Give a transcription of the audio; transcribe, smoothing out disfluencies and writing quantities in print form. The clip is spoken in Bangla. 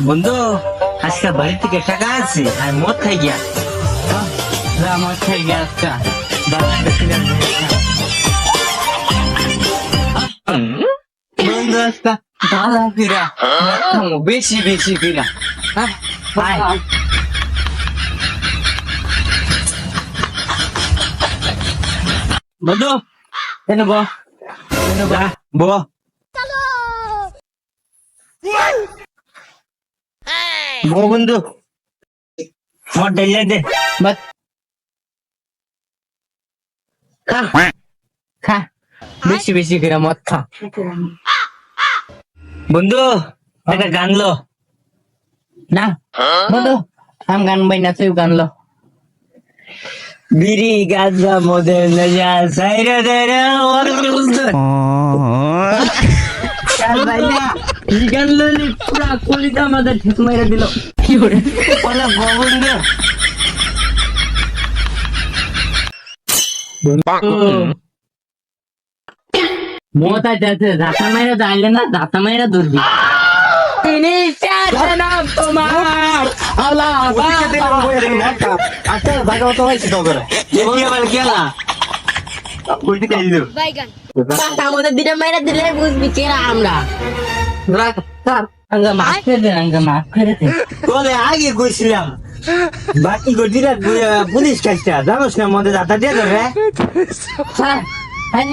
বন্ধু আজকে বাড়ি থেকে টাকা আছে আর মদ খাই গিয়া মদ খাই গিয়া আজকে বন্ধু আজকে দাদা ফিরা বেশি বেশি ফিরা বন্ধু এনে বো বন্ধু মদ ডাইলে দে বাস খা খা বেশি বেশি করে মদ খা বন্ধু একটা গান লো না বন্ধু আমি গান বাই না তুই গান লো বিড়ি গাঁজা মদের নেশা সাইরা দেরা এই গান লইলে পুরা কলিটা আমাদের ঠেক মেরে দিল কি করে বলা বন্ধু মোটা যাচ্ছে দাতা মাইরা দাইলে না দাতা মাইরা দূরবি তোমার আল্লাহ আচ্ছা ভাগবত হয়েছে তো করে কেলা উল্টি খাই দিল আমাদের দিটা মাইরা দিলে বুঝবি কেরা আমরা আগে গেছিলাম বাকি গদিরা পুলিশ কাজটা জানোস না মধ্যে দাতা দিয়ে ধরে আর